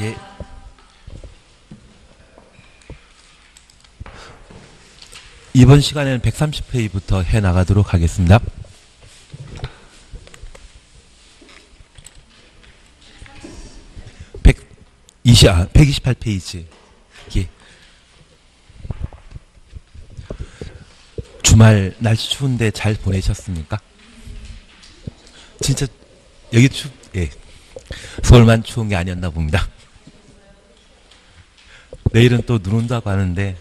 예. 이번 시간에는 130회부터 해 나가도록 하겠습니다. 128페이지. 예. 주말 날씨 추운데 잘 보내셨습니까? 진짜 여기 예. 서울만 추운 게 아니었나 봅니다. 내일은 또 눈 온다고 하는데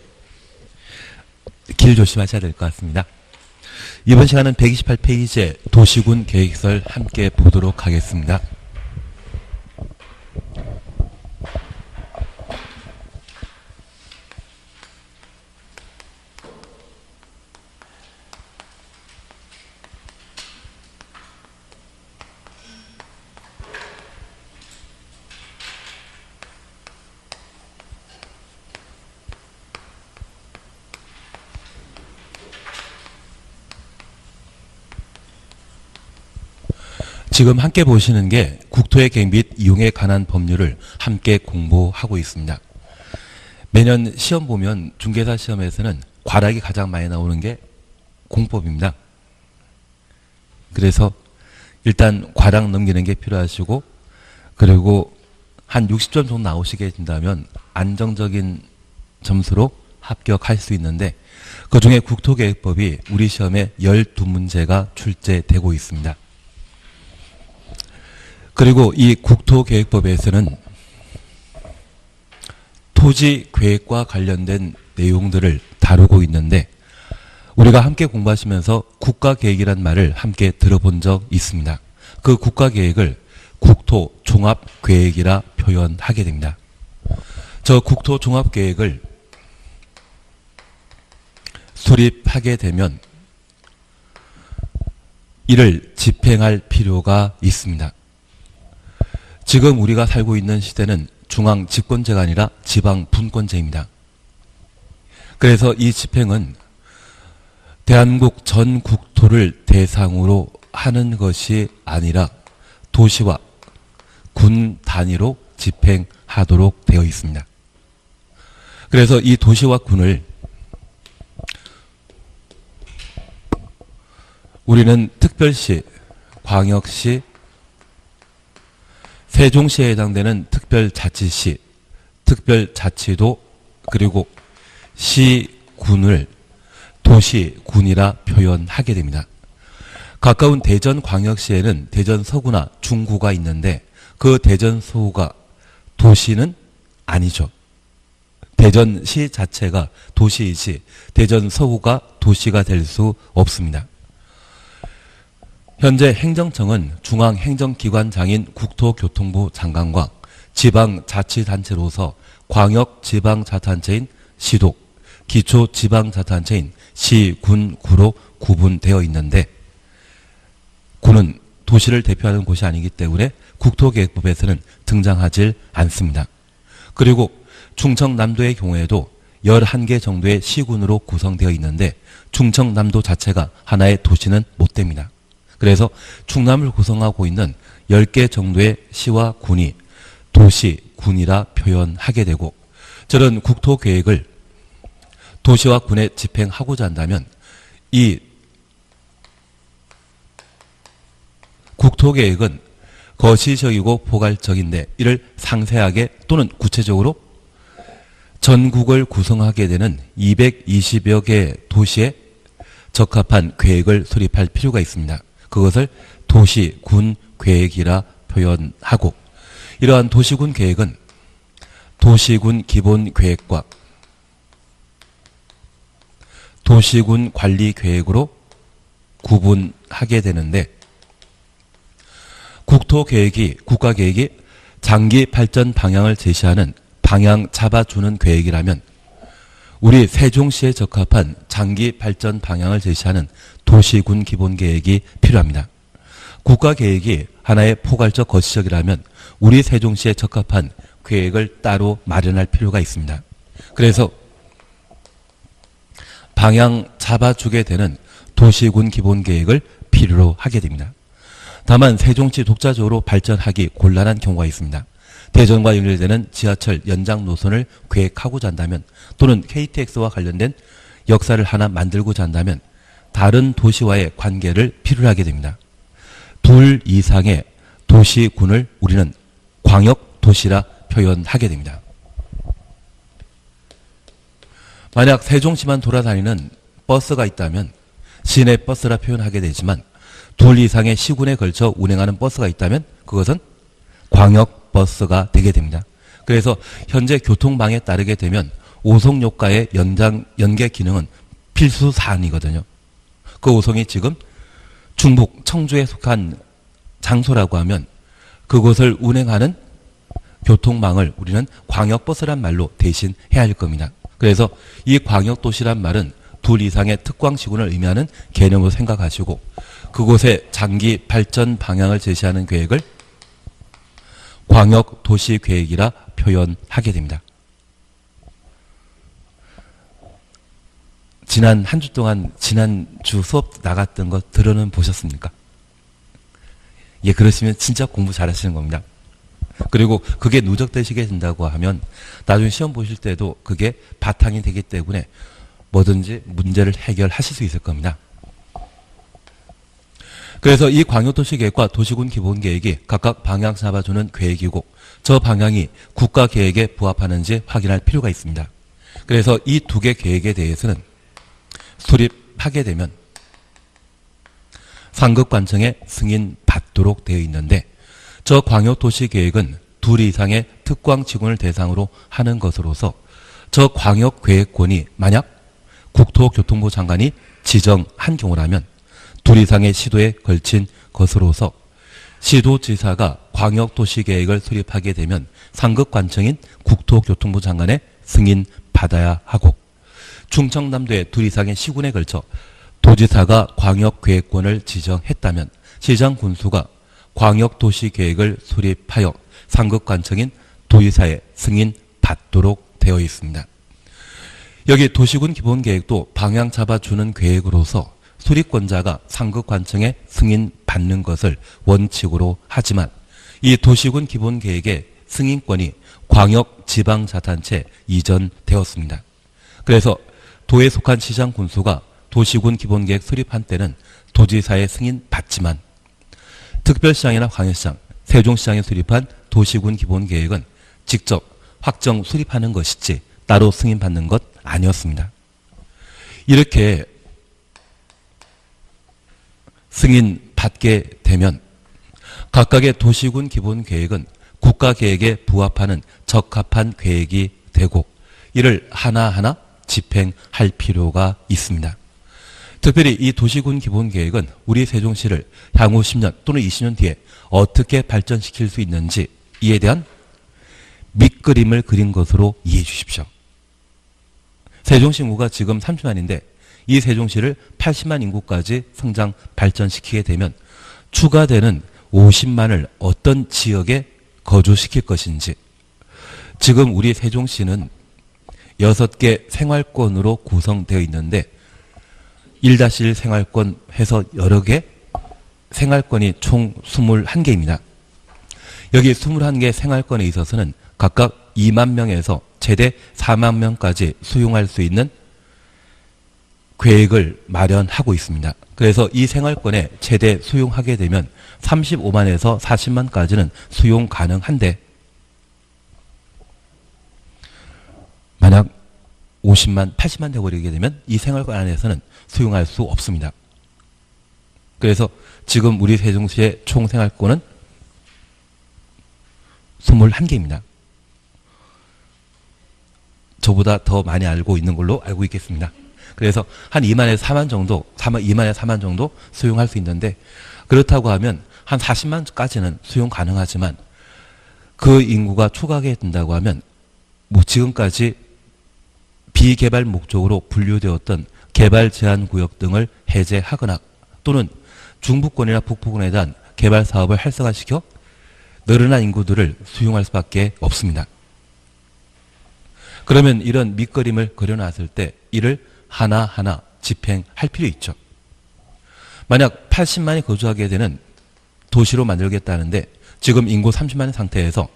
길 조심하셔야 될 것 같습니다. 이번 시간은 128페이지의 도시군 계획서를 함께 보도록 하겠습니다. 지금 함께 보시는 게 국토의 계획 및 이용에 관한 법률을 함께 공부하고 있습니다. 매년 시험 보면 중개사 시험에서는 과락이 가장 많이 나오는 게 공법입니다. 그래서 일단 과락 넘기는 게 필요하시고, 그리고 한 60점 정도 나오시게 된다면 안정적인 점수로 합격할 수 있는데, 그 중에 국토계획법이 우리 시험에 12문제가 출제되고 있습니다. 그리고 이 국토계획법에서는 토지계획과 관련된 내용들을 다루고 있는데, 우리가 함께 공부하시면서 국가계획이란 말을 함께 들어본 적 있습니다. 그 국가계획을 국토종합계획이라 표현하게 됩니다. 저 국토종합계획을 수립하게 되면 이를 집행할 필요가 있습니다. 지금 우리가 살고 있는 시대는 중앙 집권제가 아니라 지방 분권제입니다. 그래서 이 집행은 대한민국 전 국토를 대상으로 하는 것이 아니라 도시와 군 단위로 집행하도록 되어 있습니다. 그래서 이 도시와 군을 우리는 특별시, 광역시, 세종시에 해당되는 특별자치시, 특별자치도, 그리고 시군을 도시군이라 표현하게 됩니다. 가까운 대전광역시에는 대전 서구나 중구가 있는데 그 대전 서구가 도시는 아니죠. 대전시 자체가 도시이지 대전 서구가 도시가 될 수 없습니다. 현재 행정청은 중앙행정기관장인 국토교통부 장관과 지방자치단체로서 광역지방자치단체인 시도, 기초지방자치단체인 시, 군, 구로 구분되어 있는데, 구는 도시를 대표하는 곳이 아니기 때문에 국토계획법에서는 등장하지 않습니다. 그리고 충청남도의 경우에도 11개 정도의 시군으로 구성되어 있는데 충청남도 자체가 하나의 도시는 못 됩니다. 그래서 충남을 구성하고 있는 10개 정도의 시와 군이 도시군이라 표현하게 되고, 저런 국토계획을 도시와 군에 집행하고자 한다면 이 국토계획은 거시적이고 포괄적인데 이를 상세하게 또는 구체적으로 전국을 구성하게 되는 220여 개의 도시에 적합한 계획을 수립할 필요가 있습니다. 그것을 도시군 계획이라 표현하고, 이러한 도시군 계획은 도시군 기본 계획과 도시군 관리 계획으로 구분하게 되는데, 국토계획이, 국가계획이 장기 발전 방향을 제시하는 방향 잡아주는 계획이라면 우리 세종시에 적합한 장기 발전 방향을 제시하는 도시군 기본계획이 필요합니다. 국가계획이 하나의 포괄적 거시적이라면 우리 세종시에 적합한 계획을 따로 마련할 필요가 있습니다. 그래서 방향 잡아주게 되는 도시군 기본계획을 필요로 하게 됩니다. 다만 세종시 독자적으로 발전하기 곤란한 경우가 있습니다. 대전과 연결되는 지하철 연장 노선을 계획하고자 한다면 또는 KTX와 관련된 역사를 하나 만들고자 한다면 다른 도시와의 관계를 필요로 하게 됩니다. 둘 이상의 도시군을 우리는 광역도시라 표현하게 됩니다. 만약 세종시만 돌아다니는 버스가 있다면 시내 버스라 표현하게 되지만 둘 이상의 시군에 걸쳐 운행하는 버스가 있다면 그것은 광역버스가 되게 됩니다. 그래서 현재 교통망에 따르게 되면 오송역과의 연계 기능은 필수 사안이거든요. 그 오송이 지금 중북 청주에 속한 장소라고 하면 그곳을 운행하는 교통망을 우리는 광역버스란 말로 대신해야 할 겁니다. 그래서 이 광역도시란 말은 둘 이상의 특광시군을 의미하는 개념으로 생각하시고 그곳의 장기 발전 방향을 제시하는 계획을 광역도시계획이라 표현하게 됩니다. 지난 한 주 동안 지난주 수업 나갔던 거 들어는 보셨습니까? 예, 그러시면 진짜 공부 잘하시는 겁니다. 그리고 그게 누적되시게 된다고 하면 나중에 시험 보실 때도 그게 바탕이 되기 때문에 뭐든지 문제를 해결하실 수 있을 겁니다. 그래서 이 광역도시계획과 도시군 기본계획이 각각 방향 잡아주는 계획이고 저 방향이 국가계획에 부합하는지 확인할 필요가 있습니다. 그래서 이 두 개 계획에 대해서는 수립하게 되면 상급관청에 승인받도록 되어 있는데 저 광역도시계획은 둘 이상의 특광지군을 대상으로 하는 것으로서 저 광역계획권이 만약 국토교통부 장관이 지정한 경우라면 둘 이상의 시도에 걸친 것으로서 시도지사가 광역도시계획을 수립하게 되면 상급관청인 국토교통부 장관의 승인받아야 하고 충청남도의 둘 이상의 시군에 걸쳐 도지사가 광역계획권을 지정했다면 시장군수가 광역도시계획을 수립하여 상급관청인 도지사의 승인받도록 되어 있습니다. 여기 도시군 기본계획도 방향 잡아주는 계획으로서 수립권자가 상급관청의 승인받는 것을 원칙으로 하지만 이 도시군 기본계획의 승인권이 광역지방자치단체에 이전되었습니다. 그래서 도에 속한 시장군수가 도시군 기본계획 수립한 때는 도지사의 승인받지만 특별시장이나 광역시장, 세종시장에 수립한 도시군 기본계획은 직접 확정 수립하는 것이지 따로 승인받는 것 아니었습니다. 이렇게 승인받게 되면 각각의 도시군 기본계획은 국가계획에 부합하는 적합한 계획이 되고 이를 하나하나 집행할 필요가 있습니다. 특별히 이 도시군 기본계획은 우리 세종시를 향후 10년 또는 20년 뒤에 어떻게 발전시킬 수 있는지 이에 대한 밑그림을 그린 것으로 이해해 주십시오. 세종시 인구가 지금 30만인데 이 세종시를 80만 인구까지 성장 발전시키게 되면 추가되는 50만을 어떤 지역에 거주시킬 것인지 지금 우리 세종시는 6개 생활권으로 구성되어 있는데 1-1 생활권 해서 여러 개 생활권이 총 21개입니다. 여기 21개 생활권에 있어서는 각각 2만 명에서 최대 4만 명까지 수용할 수 있는 계획을 마련하고 있습니다. 그래서 이 생활권에 최대 수용하게 되면 35만에서 40만까지는 수용 가능한데 만약 50만, 80만 되어버리게 되면 이 생활권 안에서는 수용할 수 없습니다. 그래서 지금 우리 세종시의 총 생활권은 21개입니다. 저보다 더 많이 알고 있는 걸로 알고 있겠습니다. 그래서 한 2만에서 4만 정도, 2만에서 4만 정도 수용할 수 있는데 그렇다고 하면 한 40만까지는 수용 가능하지만 그 인구가 추가하게 된다고 하면 뭐 지금까지 비개발 목적으로 분류되었던 개발 제한 구역 등을 해제하거나 또는 중부권이나 북부권에 대한 개발 사업을 활성화시켜 늘어난 인구들을 수용할 수밖에 없습니다. 그러면 이런 밑그림을 그려놨을 때 이를 하나하나 집행할 필요 있죠. 만약 80만이 거주하게 되는 도시로 만들겠다는데 지금 인구 30만의 상태에서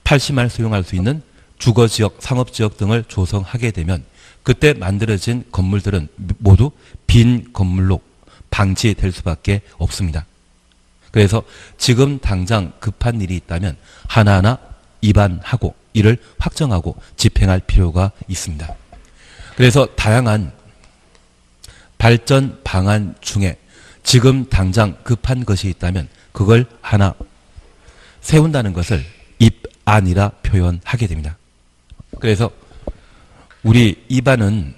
팔심할 수용할 수 있는 주거지역, 상업지역 등을 조성하게 되면 그때 만들어진 건물들은 모두 빈 건물로 방치될 수밖에 없습니다. 그래서 지금 당장 급한 일이 있다면 하나하나 입안하고 이를 확정하고 집행할 필요가 있습니다. 그래서 다양한 발전 방안 중에 지금 당장 급한 것이 있다면 그걸 하나 세운다는 것을 입안이라 표현하게 됩니다. 그래서 우리 입안은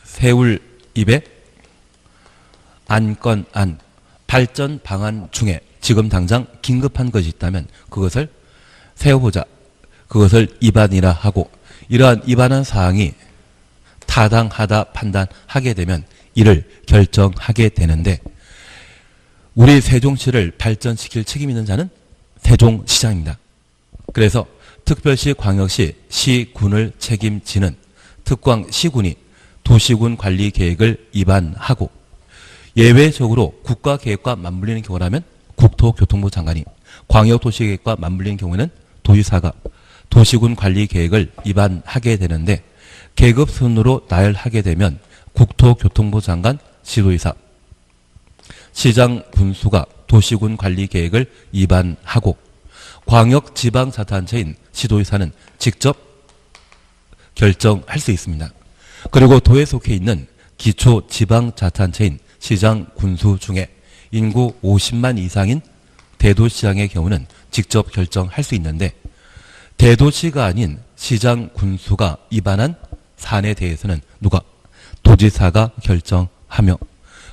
세울 입에 안건 안 발전 방안 중에 지금 당장 긴급한 것이 있다면 그것을 세워보자. 그것을 입안이라 하고 이러한 입안한 사항이 타당하다 판단하게 되면 이를 결정하게 되는데 우리 세종시를 발전시킬 책임 있는 자는 세종시장입니다. 그래서 특별시, 광역시, 시군을 책임지는 특광시군이 도시군 관리 계획을 입안하고 예외적으로 국가계획과 맞물리는 경우라면 국토교통부 장관이, 광역도시계획과 맞물리는 경우에는 도지사가 도시군 관리 계획을 입안하게 되는데 계급 순으로 나열하게 되면 국토교통부 장관, 시도지사, 시장, 군수가 도시군 관리 계획을 입안하고 광역지방자치단체인 시도지사는 직접 결정할 수 있습니다. 그리고 도에 속해 있는 기초지방자치단체인 시장, 군수 중에 인구 50만 이상인 대도시장의 경우는 직접 결정할 수 있는데 대도시가 아닌 시장, 군수가 입안한 사안에 대해서는 누가? 도지사가 결정하며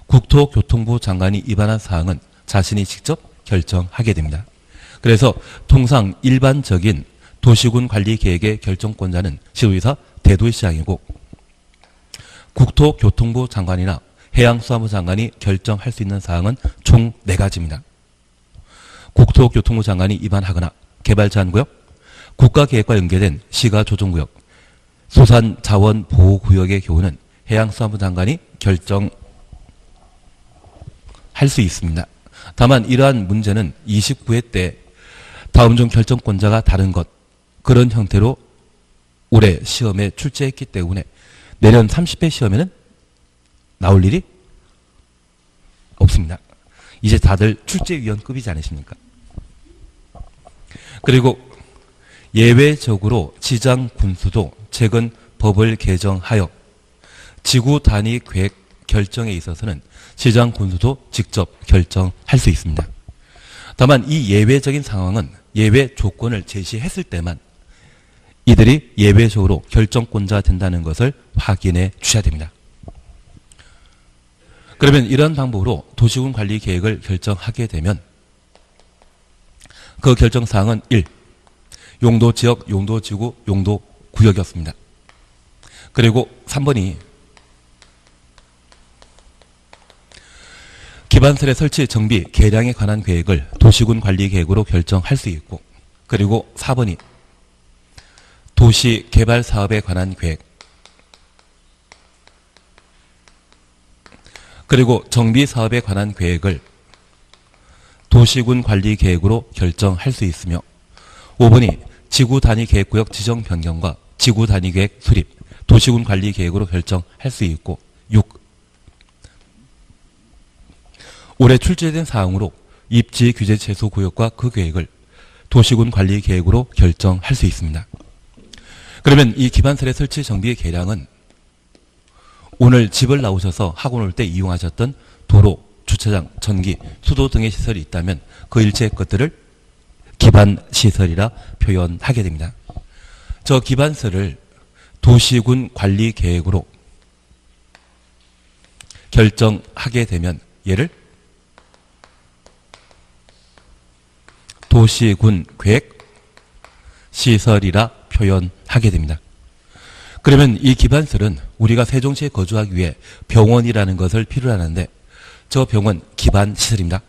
국토교통부 장관이 입안한 사항은 자신이 직접 결정하게 됩니다. 그래서 통상 일반적인 도시군 관리 계획의 결정권자는 시도지사, 대도시장이고 국토교통부 장관이나 해양수산부 장관이 결정할 수 있는 사항은 총 4가지입니다. 국토교통부 장관이 입안하거나 개발제한구역, 국가계획과 연계된 시가조정구역, 수산자원보호구역의 경우는 해양수산부 장관이 결정할 수 있습니다. 다만 이러한 문제는 29회 때 다음 중 결정권자가 다른 것, 그런 형태로 올해 시험에 출제했기 때문에 내년 30회 시험에는 나올 일이 없습니다. 이제 다들 출제위원급이지 않으십니까? 그리고 예외적으로 시장, 군수도 최근 법을 개정하여 지구 단위 계획 결정에 있어서는 시장, 군수도 직접 결정할 수 있습니다. 다만 이 예외적인 상황은 예외 조건을 제시했을 때만 이들이 예외적으로 결정권자가 된다는 것을 확인해 주셔야 됩니다. 그러면 이러한 방법으로 도시군 관리 계획을 결정하게 되면 그 결정사항은 1. 용도지역, 용도지구, 용도구역이었습니다. 그리고 3번이 기반설의 설치, 정비, 개량에 관한 계획을 도시군 관리 계획으로 결정할 수 있고 그리고 4번이 도시 개발 사업에 관한 계획 그리고 정비 사업에 관한 계획을 도시군 관리 계획으로 결정할 수 있으며 5번이 지구 단위 계획구역 지정 변경과 지구 단위 계획 수립, 도시군 관리 계획으로 결정할 수 있고 6. 올해 출제된 사항으로 입지 규제 최소 구역과 그 계획을 도시군 관리 계획으로 결정할 수 있습니다. 그러면 이 기반설의 설치, 정비의 개량은 오늘 집을 나오셔서 학원 올 때 이용하셨던 도로, 주차장, 전기, 수도 등의 시설이 있다면 그 일체의 것들을 기반시설이라 표현하게 됩니다. 저 기반설을 도시군 관리 계획으로 결정하게 되면 얘를 도시군 계획 시설이라 표현하게 됩니다. 그러면 이 기반설은 우리가 세종시에 거주하기 위해 병원이라는 것을 필요로 하는데 저 병원 기반시설입니다.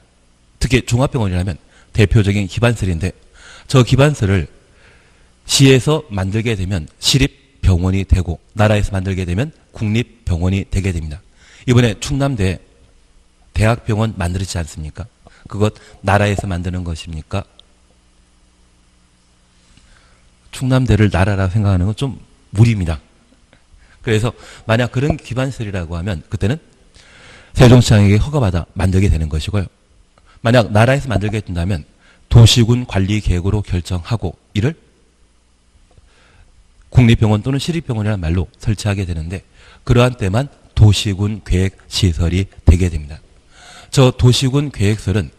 특히 종합병원이라면 대표적인 기반설인데 저 기반설을 시에서 만들게 되면 시립병원이 되고 나라에서 만들게 되면 국립병원이 되게 됩니다. 이번에 충남대 대학병원 만들었지 않습니까? 그것 나라에서 만드는 것입니까? 충남대를 나라라 생각하는 건 좀 무리입니다. 그래서 만약 그런 기반시설이라고 하면 그때는 세종시장에게 허가받아 만들게 되는 것이고요. 만약 나라에서 만들게 된다면 도시군 관리계획으로 결정하고 이를 국립병원 또는 시립병원이라는 말로 설치하게 되는데 그러한 때만 도시군 계획시설이 되게 됩니다. 저 도시군 계획설은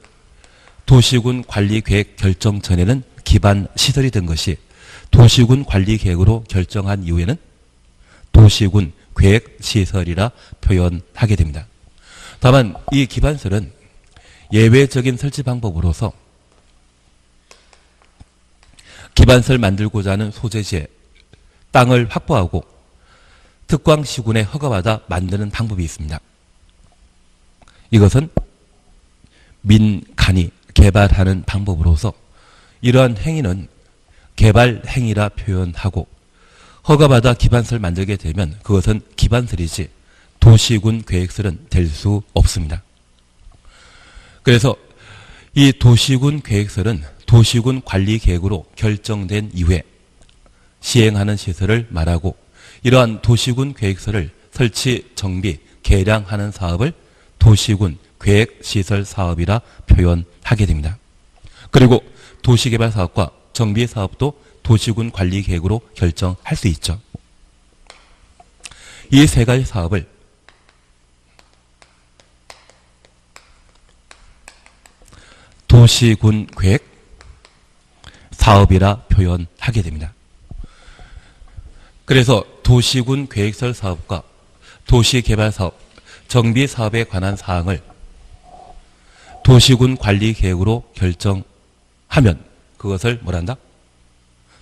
도시군 관리계획 결정 전에는 기반시설이 된 것이 도시군 관리계획으로 결정한 이후에는 도시군 계획시설이라 표현하게 됩니다. 다만 이 기반설은 예외적인 설치 방법으로서 기반설 만들고자 하는 소재지에 땅을 확보하고 특광시군에 허가받아 만드는 방법이 있습니다. 이것은 민간이 개발하는 방법으로서 이러한 행위는 개발행위라 표현하고 허가받아 기반설 만들게 되면 그것은 기반설이지 도시군 계획설은 될 수 없습니다. 그래서 이 도시군 계획설은 도시군 관리계획으로 결정된 이후에 시행하는 시설을 말하고 이러한 도시군 계획설을 설치, 정비, 개량하는 사업을 도시군 계획시설 사업이라 표현하게 됩니다. 그리고 도시개발 사업과 정비 사업도 도시군 관리계획으로 결정할 수 있죠. 이 세 가지 사업을 도시군 계획 사업이라 표현하게 됩니다. 그래서 도시군 계획설 사업과 도시개발 사업, 정비 사업에 관한 사항을 도시군 관리계획으로 결정하면 그것을 뭐란다?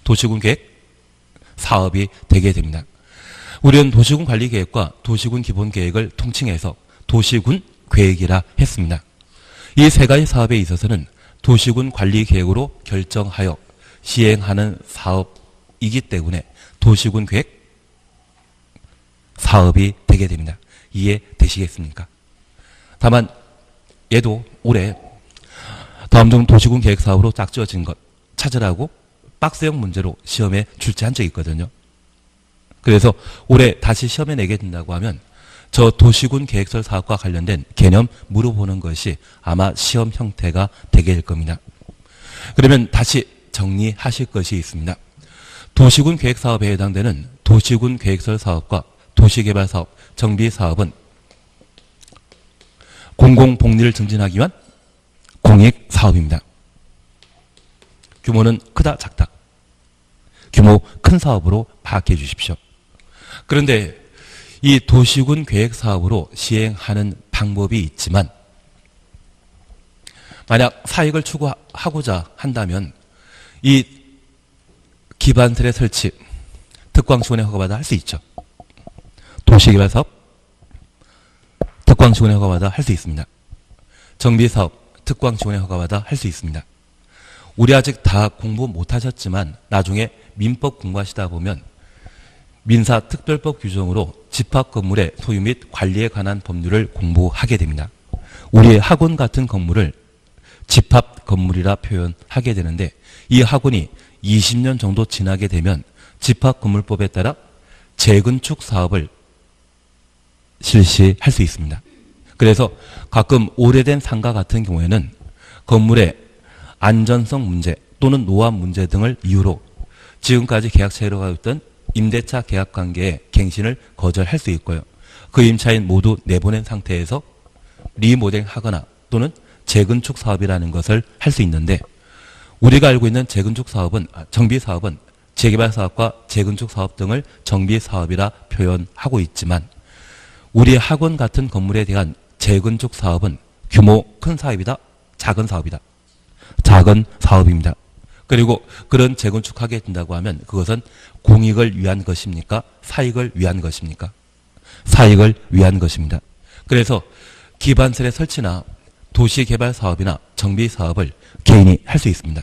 도시군 계획 사업이 되게 됩니다. 우리는 도시군 관리계획과 도시군 기본계획을 통칭해서 도시군 계획이라 했습니다. 이 세 가지 사업에 있어서는 도시군 관리계획으로 결정하여 시행하는 사업이기 때문에 도시군 계획 사업이 되게 됩니다. 이해되시겠습니까? 다만 얘도 올해 다음 중 도시군 계획 사업으로 짝지어진 것 찾으라고 박스형 문제로 시험에 출제한 적이 있거든요. 그래서 올해 다시 시험에 내게 된다고 하면 저 도시군 계획설 사업과 관련된 개념 물어보는 것이 아마 시험 형태가 되게 될 겁니다. 그러면 다시 정리하실 것이 있습니다. 도시군 계획 사업에 해당되는 도시군 계획설 사업과 도시개발 사업, 정비 사업은 공공복리를 증진하기 위한 공익 사업입니다. 규모는 크다 작다. 규모 큰 사업으로 파악해 주십시오. 그런데 이 도시군 계획 사업으로 시행하는 방법이 있지만 만약 사익을 추구하고자 한다면 이 기반설의 설치, 특광시군에 허가받아 할 수 있죠. 도시개발 사업, 특광시군에 허가받아 할 수 있습니다. 정비사업, 특광시군에 허가받아 할 수 있습니다. 우리 아직 다 공부 못하셨지만 나중에 민법 공부하시다 보면 민사특별법 규정으로 집합건물의 소유 및 관리에 관한 법률을 공부하게 됩니다. 우리의 학원 같은 건물을 집합건물이라 표현하게 되는데 이 학원이 20년 정도 지나게 되면 집합건물법에 따라 재건축 사업을 실시할 수 있습니다. 그래서 가끔 오래된 상가 같은 경우에는 건물의 안전성 문제 또는 노화 문제 등을 이유로 지금까지 계약체로 가고 있던 임대차 계약 관계의 갱신을 거절할 수 있고요. 그 임차인 모두 내보낸 상태에서 리모델하거나 또는 재건축 사업이라는 것을 할 수 있는데 우리가 알고 있는 재건축 사업은 정비 사업은 재개발 사업과 재건축 사업 등을 정비 사업이라 표현하고 있지만 우리 학원 같은 건물에 대한 재건축 사업은 규모 큰 사업이다, 작은 사업이다. 작은 사업입니다. 그리고 그런 재건축하게 된다고 하면 그것은 공익을 위한 것입니까? 사익을 위한 것입니까? 사익을 위한 것입니다. 그래서 기반설의 설치나 도시개발 사업이나 정비 사업을 개인이 할 수 있습니다.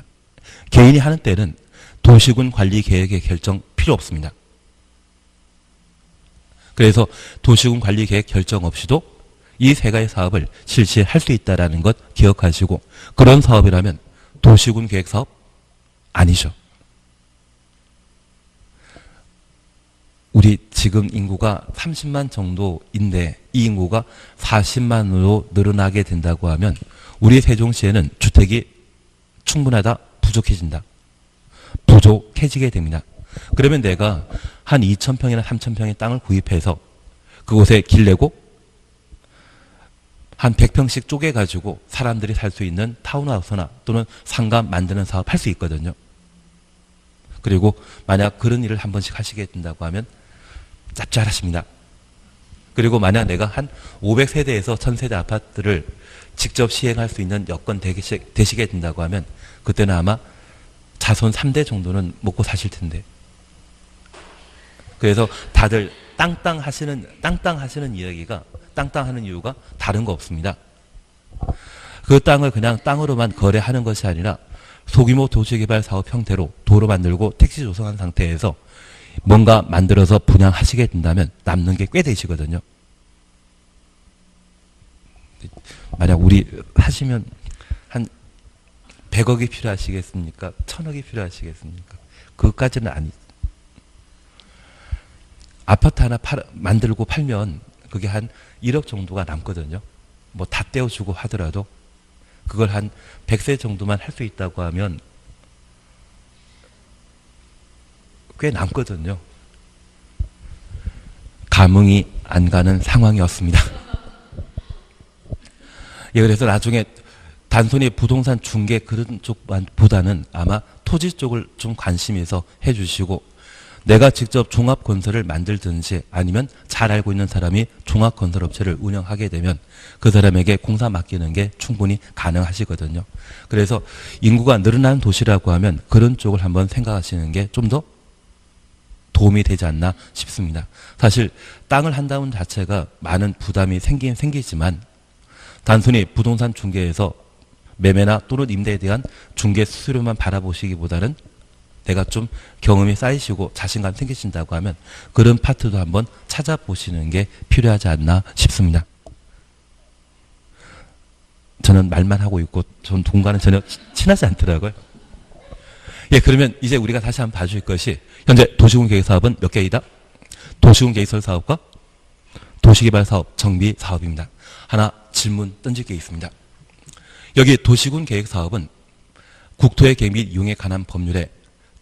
개인이 하는 때는 도시군 관리 계획의 결정 필요 없습니다. 그래서 도시군 관리 계획 결정 없이도 이 세 가지 사업을 실시할 수 있다는 것 기억하시고 그런 사업이라면 도시군 계획 사업 아니죠. 우리 지금 인구가 30만 정도인데 이 인구가 40만으로 늘어나게 된다고 하면 우리 세종시에는 주택이 충분하다, 부족해진다. 부족해지게 됩니다. 그러면 내가 한 2,000평이나 3,000평의 땅을 구입해서 그곳에 길 내고 한 100평씩 쪼개가지고 사람들이 살 수 있는 타운하우스나 또는 상가 만드는 사업 할 수 있거든요. 그리고 만약 그런 일을 한 번씩 하시게 된다고 하면 짭짤하십니다. 그리고 만약 내가 한 500세대에서 1000세대 아파트를 직접 시행할 수 있는 여건 되시게 된다고 하면 그때는 아마 자손 3대 정도는 먹고 사실 텐데. 그래서 다들 땅땅 하시는 이야기가 땅땅하는 이유가 다른 거 없습니다. 그 땅을 그냥 땅으로만 거래하는 것이 아니라 소규모 도시개발 사업 형태로 도로 만들고 택지 조성한 상태에서 뭔가 만들어서 분양하시게 된다면 남는 게 꽤 되시거든요. 만약 우리 하시면 한 100억이 필요하시겠습니까? 1000억이 필요하시겠습니까? 그것까지는 아니죠. 아파트 하나 만들고 팔면 그게 한 1억 정도가 남거든요. 뭐 다 떼어주고 하더라도 그걸 한 100세 정도만 할 수 있다고 하면 꽤 남거든요. 감흥이 안 가는 상황이었습니다. 예, 그래서 나중에 단순히 부동산 중개 그런 쪽보다는 아마 토지 쪽을 좀 관심에서 해주시고 내가 직접 종합건설을 만들든지 아니면 잘 알고 있는 사람이 종합건설업체를 운영하게 되면 그 사람에게 공사 맡기는 게 충분히 가능하시거든요. 그래서 인구가 늘어나는 도시라고 하면 그런 쪽을 한번 생각하시는 게 좀 더 도움이 되지 않나 싶습니다. 사실 땅을 한다는 자체가 많은 부담이 생기지만 단순히 부동산 중개에서 매매나 또는 임대에 대한 중개 수수료만 바라보시기보다는 내가 좀 경험이 쌓이시고 자신감 생기신다고 하면 그런 파트도 한번 찾아보시는 게 필요하지 않나 싶습니다. 저는 말만 하고 있고 전 동과는 전혀 친하지 않더라고요. 예, 그러면 이제 우리가 다시 한번 봐줄 것이 현재 도시군 계획 사업은 몇 개이다? 도시군 계획설 사업과 도시개발 사업, 정비 사업입니다. 하나 질문 던질 게 있습니다. 여기 도시군 계획 사업은 국토의 계획 및 이용에 관한 법률에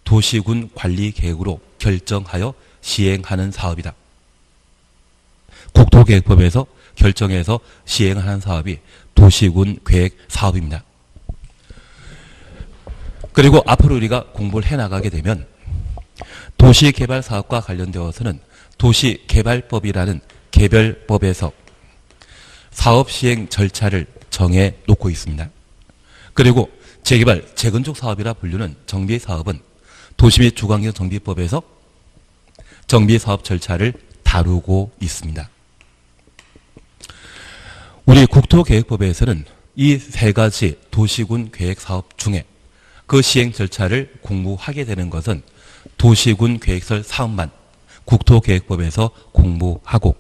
도시군 관리 계획으로 결정하여 시행하는 사업이다. 국토계획법에서 결정해서 시행하는 사업이 도시군 계획 사업입니다. 그리고 앞으로 우리가 공부를 해나가게 되면 도시개발 사업과 관련되어서는 도시개발법이라는 개별법에서 사업 시행 절차를 정해 놓고 있습니다. 그리고 재개발, 재건축 사업이라 불리는 정비 사업은 도시 및 주거환경 정비법에서 정비 사업 절차를 다루고 있습니다. 우리 국토계획법에서는 이 세 가지 도시군 계획 사업 중에 그 시행 절차를 공부하게 되는 것은 도시군 계획설 사업만 국토계획법에서 공부하고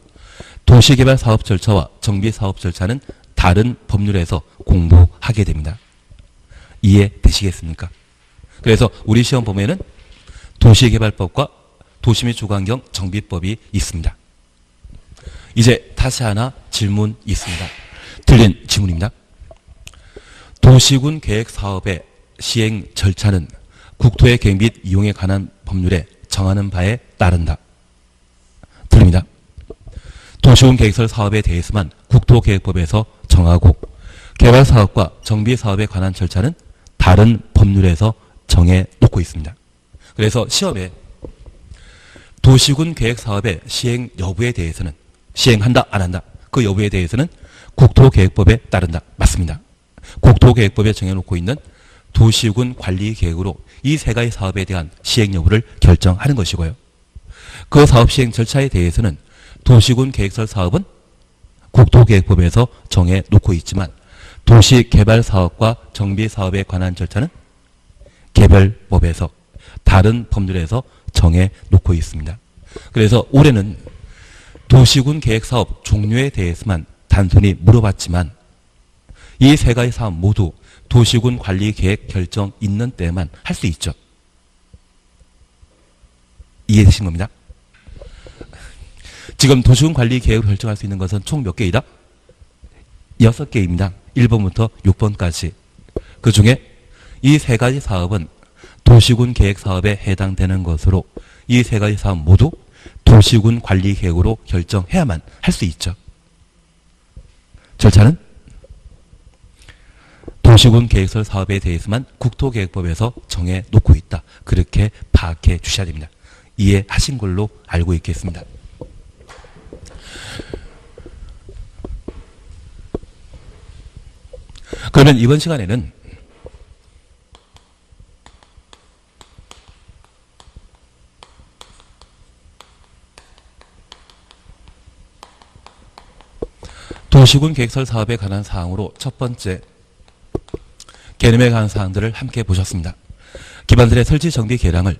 도시개발 사업 절차와 정비 사업 절차는 다른 법률에서 공부하게 됩니다. 이해되시겠습니까? 그래서 우리 시험 보면은 도시개발법과 도시 및 주거환경 정비법이 있습니다. 이제 다시 하나 질문 있습니다. 틀린 질문입니다. 도시군 계획 사업의 시행 절차는 국토의 계획 및 이용에 관한 법률에 정하는 바에 따른다. 틀립니다. 도시군 계획설 사업에 대해서만 국토계획법에서 정하고 개발 사업과 정비 사업에 관한 절차는 다른 법률에서 정해 놓고 있습니다. 그래서 시험에 도시군 계획 사업의 시행 여부에 대해서는 시행한다 안 한다 그 여부에 대해서는 국토계획법에 따른다. 맞습니다. 국토계획법에 정해놓고 있는 도시군 관리계획으로 이 세 가지 사업에 대한 시행 여부를 결정하는 것이고요. 그 사업 시행 절차에 대해서는 도시군 계획설 사업은 국토계획법에서 정해놓고 있지만 도시개발 사업과 정비 사업에 관한 절차는 개별법에서 다른 법률에서 정해놓고 있습니다. 그래서 올해는 도시군 계획 사업 종류에 대해서만 단순히 물어봤지만 이 세 가지 사업 모두 도시군 관리 계획 결정 있는 때만 할 수 있죠. 이해되신 겁니다. 지금 도시군 관리 계획을 결정할 수 있는 것은 총 몇 개이다? 6개입니다. 1번부터 6번까지. 그 중에 이 세 가지 사업은 도시군 계획 사업에 해당되는 것으로 이 세 가지 사업 모두 도시군 관리 계획으로 결정해야만 할 수 있죠. 절차는 도시군 계획설 사업에 대해서만 국토계획법에서 정해 놓고 있다. 그렇게 파악해 주셔야 됩니다. 이해하신 걸로 알고 있겠습니다. 그러면 이번 시간에는 도시군 계획설 사업에 관한 사항으로 첫 번째 개념에 관한 사항들을 함께 보셨습니다. 기반설의 설치 정비 계량을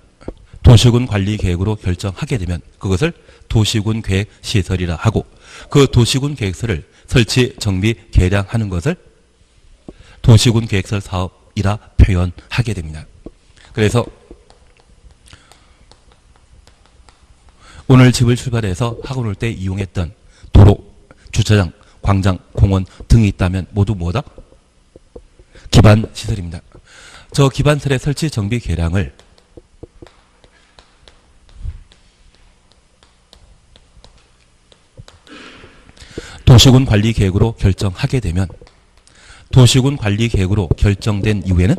도시군 관리 계획으로 결정하게 되면 그것을 도시군 계획 시설이라 하고 그 도시군 계획설을 설치 정비 계량하는 것을 도시군 계획설 사업이라 표현하게 됩니다. 그래서 오늘 집을 출발해서 학원 올 때 이용했던 도로, 주차장, 광장, 공원 등이 있다면 모두 뭐다? 기반 시설입니다. 저 기반설의 설치 정비 계량을 도시군 관리 계획으로 결정하게 되면 도시군 관리 계획으로 결정된 이후에는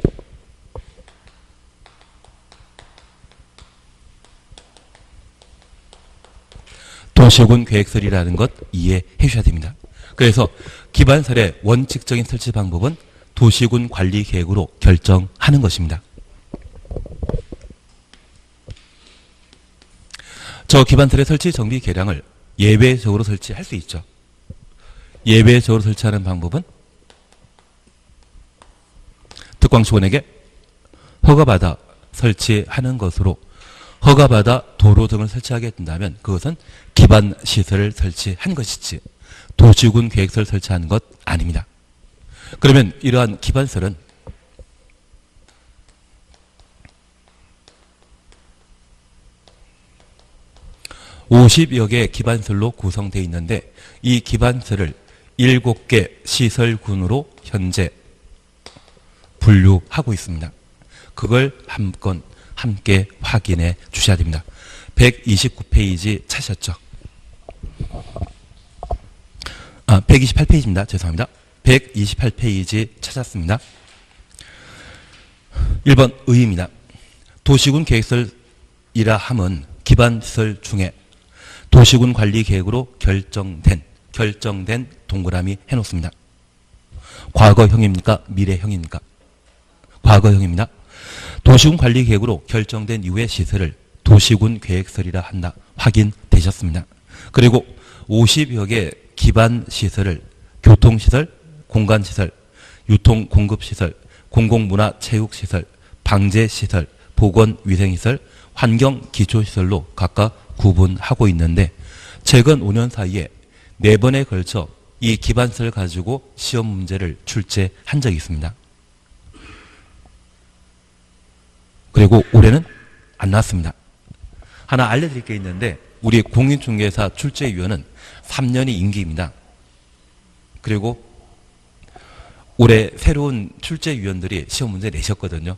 도시군 계획설이라는 것 이해해 주셔야 됩니다. 그래서 기반설의 원칙적인 설치 방법은 도시군 관리 계획으로 결정하는 것입니다. 저 기반설의 설치 정비 계량을 예외적으로 설치할 수 있죠. 예외적으로 설치하는 방법은 특광시원에게 허가받아 설치하는 것으로 허가받아 도로 등을 설치하게 된다면 그것은 기반시설을 설치한 것이지 도시군 계획설 설치하는 것 아닙니다. 그러면 이러한 기반설은 (50여) 개의 기반설로 구성되어 있는데 이 기반설을 7개 시설군으로 현재 분류하고 있습니다. 그걸 한번 함께 확인해 주셔야 됩니다. 129페이지 찾으셨죠? 128페이지입니다. 죄송합니다. 128페이지 찾았습니다. 1번 의의입니다. 도시군 계획설이라 함은 기반시설 중에 도시군 관리 계획으로 결정된 동그라미 해놓습니다. 과거형입니까? 미래형입니까? 과거형입니다. 도시군 관리 계획으로 결정된 이후의 시설을 도시군 계획설이라 한다. 확인되셨습니다. 그리고 50여 개 기반시설을 교통시설, 공간시설, 유통공급시설, 공공문화체육시설, 방제시설, 보건위생시설, 환경기초시설로 각각 구분하고 있는데 최근 5년 사이에 4번에 걸쳐 이 기반시설을 가지고 시험 문제를 출제한 적이 있습니다. 그리고 올해는 안 나왔습니다. 하나 알려드릴 게 있는데 우리 공인중개사 출제위원은 3년이 임기입니다. 그리고 올해 새로운 출제위원들이 시험 문제 내셨거든요.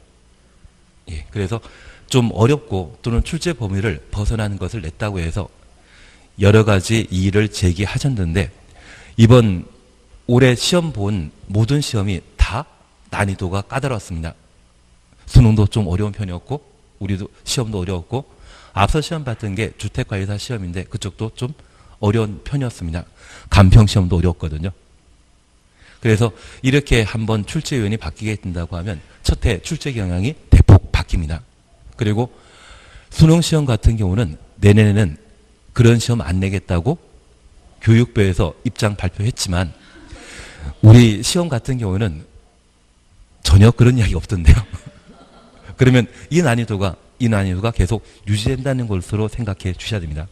예, 그래서 좀 어렵고 또는 출제 범위를 벗어나는 것을 냈다고 해서 여러 가지 이의를 제기하셨는데 이번 올해 시험 본 모든 시험이 다 난이도가 까다로웠습니다. 수능도 좀 어려운 편이었고 우리도 시험도 어려웠고 앞서 시험 봤던 게 주택관리사 시험인데 그쪽도 좀 어려운 편이었습니다. 간평시험도 어려웠거든요. 그래서 이렇게 한번 출제위원이 바뀌게 된다고 하면 첫 해 출제 경향이 대폭 바뀝니다. 그리고 수능시험 같은 경우는 내년에는 그런 시험 안 내겠다고 교육부에서 입장 발표했지만 우리 시험 같은 경우는 전혀 그런 이야기 없던데요. 그러면 이 난이도가 계속 유지된다는 것으로 생각해 주셔야 됩니다.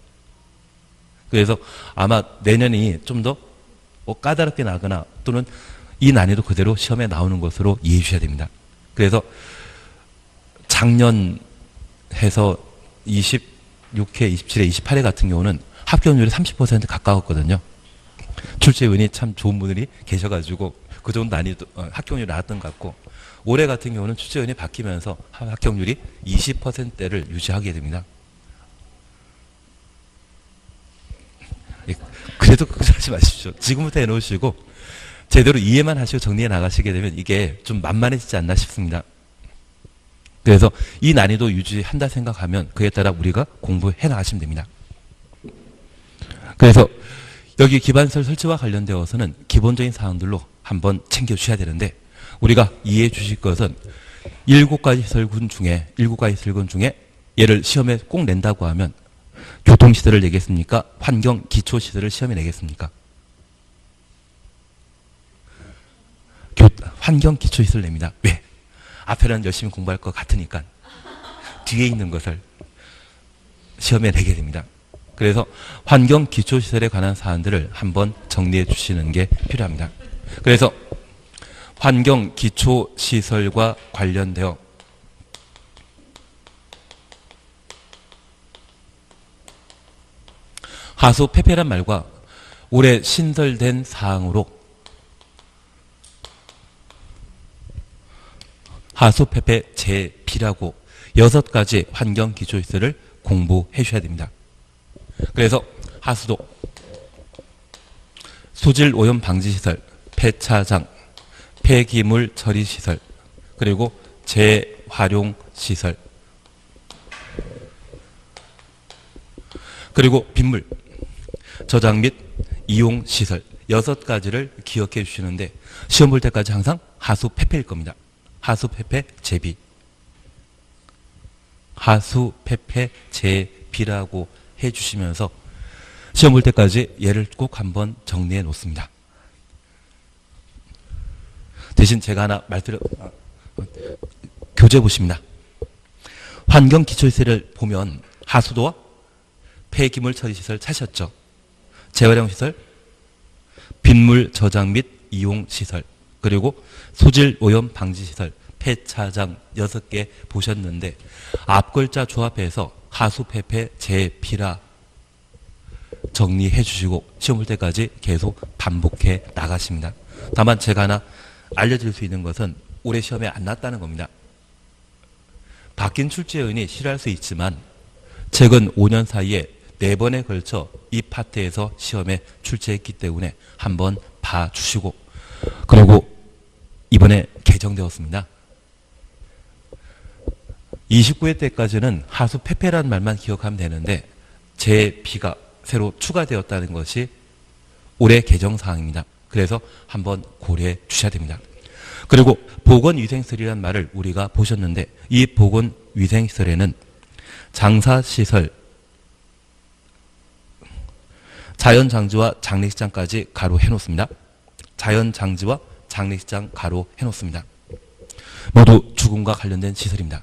그래서 아마 내년이 좀 더 까다롭게 나거나 또는 이 난이도 그대로 시험에 나오는 것으로 이해해 주셔야 됩니다. 그래서 작년 해서 26회, 27회, 28회 같은 경우는 합격률이 30% 가까웠거든요. 출제위원이 참 좋은 분들이 계셔가지고 그 정도 난이도 합격률이 나왔던 것 같고, 올해 같은 경우는 출제위원이 바뀌면서 합격률이 20%대를 유지하게 됩니다. 그래도 걱정하지 마십시오. 지금부터 해놓으시고 제대로 이해만 하시고 정리해 나가시게 되면 이게 좀 만만해지지 않나 싶습니다. 그래서 이 난이도 유지한다 생각하면 그에 따라 우리가 공부해 나가시면 됩니다. 그래서 여기 기반설 설치와 관련되어서는 기본적인 사항들로 한번 챙겨주셔야 되는데, 우리가 이해해 주실 것은 7가지 시설군 중에 얘를 시험에 꼭 낸다고 하면 교통시설을 내겠습니까? 환경기초시설을 시험에 내겠습니까? 환경기초시설을 냅니다. 왜? 앞에는 열심히 공부할 것 같으니까 뒤에 있는 것을 시험에 내게 됩니다. 그래서 환경기초시설에 관한 사안들을 한번 정리해 주시는 게 필요합니다. 그래서 환경기초시설과 관련되어 하수 폐폐란 말과 올해 신설된 사항으로 하수 폐폐 제-B라고 6가지 환경기초시설을 공부해 주셔야 됩니다. 그래서 하수도, 수질 오염 방지시설, 폐차장, 폐기물 처리시설, 그리고 재활용시설, 그리고 빗물 저장 및 이용시설 6가지를 기억해 주시는데, 시험 볼 때까지 항상 하수 폐폐일 겁니다. 하수 폐폐 제비, 하수 폐폐 제비라고 해 주시면서 시험 볼 때까지 얘를 꼭 한번 정리해 놓습니다. 대신 제가 하나 교재 보십니다. 환경기초시설을 보면 하수도와 폐기물 처리시설 찾으셨죠? 재활용시설, 빗물 저장 및 이용시설, 그리고 수질 오염 방지시설, 폐차장 6개 보셨는데, 앞 글자 조합해서 하수 폐폐 제피라 정리해 주시고 시험 볼 때까지 계속 반복해 나가십니다. 다만 제가 하나 알려드릴 수 있는 것은 올해 시험에 안 났다는 겁니다. 바뀐 출제위원이 싫어할 수 있지만 최근 5년 사이에 4번에 걸쳐 이 파트에서 시험에 출제했기 때문에 한번 봐주시고, 그리고 이번에 개정되었습니다. 29회 때까지는 하수 폐폐라는 말만 기억하면 되는데 제-B가 새로 추가되었다는 것이 올해 개정사항입니다. 그래서 한번 고려해 주셔야 됩니다. 그리고 보건위생시설이라는 말을 우리가 보셨는데, 이 보건위생시설에는 장사시설, 자연장지와 장례식장까지 가로 해놓습니다. 자연장지와 장례식장 가로 해놓습니다. 모두 죽음과 관련된 시설입니다.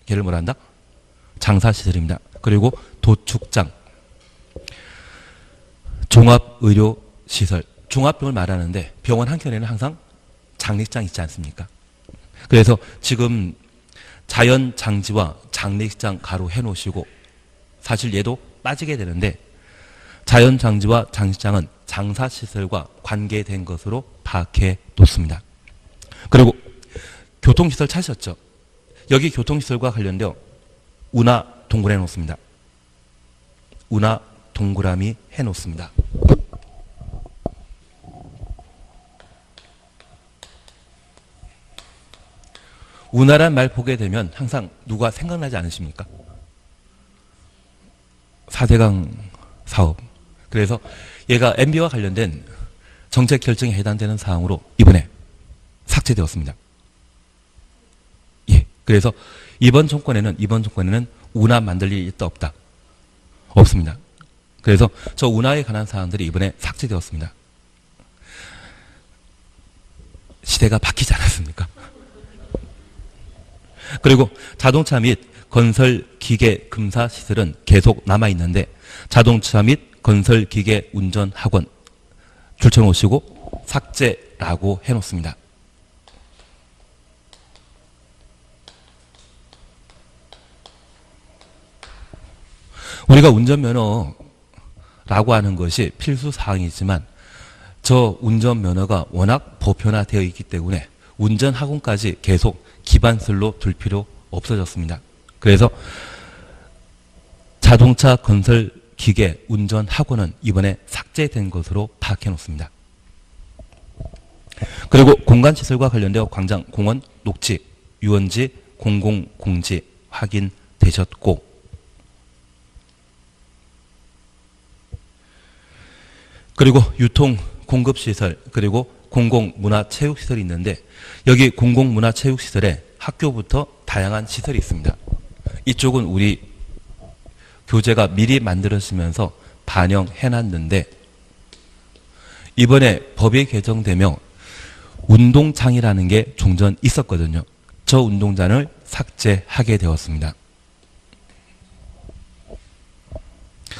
걔를 뭐라 한다? 장사시설입니다. 그리고 도축장, 종합의료시설, 종합병을 말하는데 병원 한켠에는 항상 장례식장 있지 않습니까? 그래서 지금 자연장지와 장례식장 가로 해놓으시고, 사실 얘도 빠지게 되는데 자연장지와 장례식장은 장사시설과 관계된 것으로 파악해 놓습니다. 그리고 교통시설 찾으셨죠? 여기 교통시설과 관련되어 운하 동그라미 해놓습니다. 운하 동그라미 해놓습니다. 운하란 말 보게 되면 항상 누가 생각나지 않으십니까? 4대강 사업. 그래서 얘가 MB와 관련된 정책 결정에 해당되는 사항으로 이번에 삭제되었습니다. 예. 그래서 이번 정권에는 운하 만들 일이 있다 없다? 없습니다. 그래서 저 운하에 관한 사항들이 이번에 삭제되었습니다. 시대가 바뀌지 않았습니까? 그리고 자동차 및 건설 기계 금사 시설은 계속 남아 있는데, 자동차 및 건설 기계 운전 학원 줄쳐놓으시고 삭제라고 해놓습니다. 우리가 운전면허라고 라고 하는 것이 필수 사항이지만 저 운전면허가 워낙 보편화되어 있기 때문에 운전학원까지 계속 기반설로 둘 필요 없어졌습니다. 그래서 자동차 건설 기계 운전학원은 이번에 삭제된 것으로 파악해 놓습니다. 그리고 공간시설과 관련되어 광장, 공원, 녹지, 유원지, 공공공지 확인되셨고, 그리고 유통, 공급시설, 그리고 공공문화체육시설이 있는데 여기 공공문화체육시설에 학교부터 다양한 시설이 있습니다. 이쪽은 우리 교재가 미리 만들어지면서 반영해놨는데 이번에 법이 개정되며 운동장이라는 게 종전 있었거든요. 저 운동장을 삭제하게 되었습니다.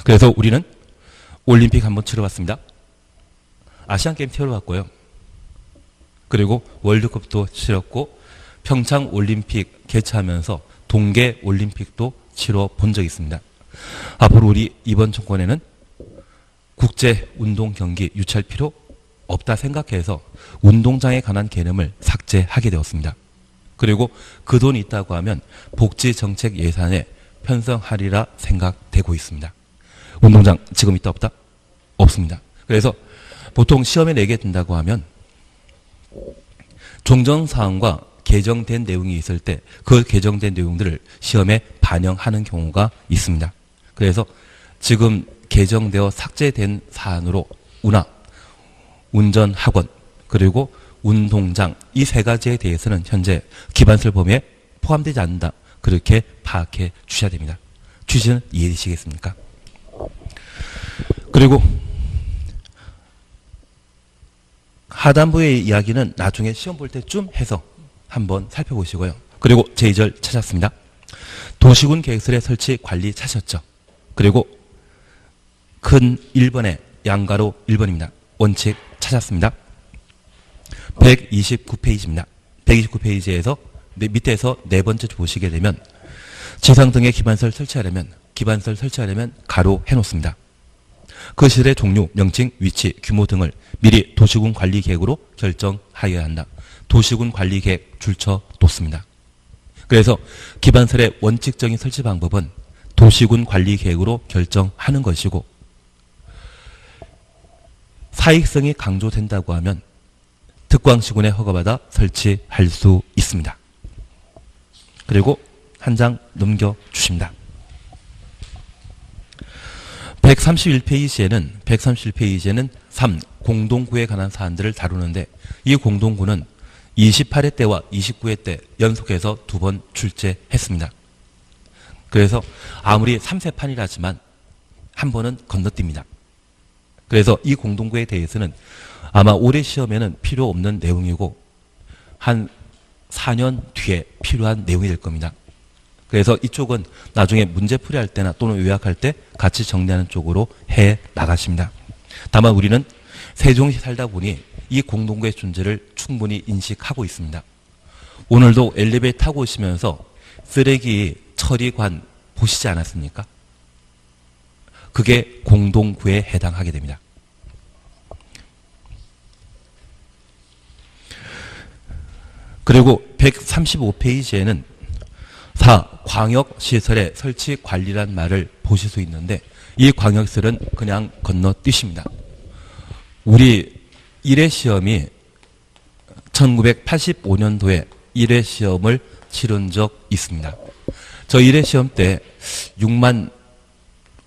그래서 우리는 올림픽 한번 치러봤습니다. 아시안게임 치러봤고요. 그리고 월드컵도 치렀고 평창올림픽 개최하면서 동계올림픽도 치러 본 적이 있습니다. 앞으로 우리 이번 정권에는 국제운동경기 유치할 필요 없다 생각해서 운동장에 관한 개념을 삭제하게 되었습니다. 그리고 그 돈이 있다고 하면 복지정책 예산에 편성하리라 생각되고 있습니다. 운동장 지금 있다 없다? 없습니다. 그래서 보통 시험에 내게 된다고 하면 종전사항과 개정된 내용이 있을 때 그 개정된 내용들을 시험에 반영하는 경우가 있습니다. 그래서 지금 개정되어 삭제된 사안으로 운하, 운전학원, 그리고 운동장 이 세 가지에 대해서는 현재 기반설 범위에 포함되지 않는다. 그렇게 파악해 주셔야 됩니다. 취지는 이해되시겠습니까? 그리고 하단부의 이야기는 나중에 시험 볼 때쯤 해서 한번 살펴보시고요. 그리고 제2절 찾았습니다. 도시군 계획설의 설치 관리 찾으셨죠. 그리고 큰 1번에 양가로 1번입니다. 원칙 찾았습니다. 129페이지입니다. 129페이지에서 밑에서 네 번째 보시게 되면 지상 등의 기반설 설치하려면 가로 해놓습니다. 그 시설의 종류, 명칭, 위치, 규모 등을 미리 도시군 관리 계획으로 결정하여야 한다. 도시군 관리 계획 줄쳐 놓습니다. 그래서 기반설의 원칙적인 설치 방법은 도시군 관리 계획으로 결정하는 것이고 사익성이 강조된다고 하면 특광시군에 허가받아 설치할 수 있습니다. 그리고 한 장 넘겨주십니다. 131페이지에는 3. 공동구에 관한 사안들을 다루는데 이 공동구는 28회 때와 29회 때 연속해서 2번 출제했습니다. 그래서 아무리 3세판이라지만 한 번은 건너뜁니다. 그래서 이 공동구에 대해서는 아마 올해 시험에는 필요 없는 내용이고 한 4년 뒤에 필요한 내용이 될 겁니다. 그래서 이쪽은 나중에 문제풀이 할 때나 또는 요약할 때 같이 정리하는 쪽으로 해 나가십니다. 다만 우리는 세종시 살다 보니 이 공동구의 존재를 충분히 인식하고 있습니다. 오늘도 엘리베이터 타고 오시면서 쓰레기 처리관 보시지 않았습니까? 그게 공동구에 해당하게 됩니다. 그리고 135페이지에는 4. 광역시설의 설치 관리란 말을 보실 수 있는데 이 광역시설은 그냥 건너뛰십니다. 우리 1회 시험이 1985년도에 1회 시험을 치른 적 있습니다. 저 1회 시험 때 6만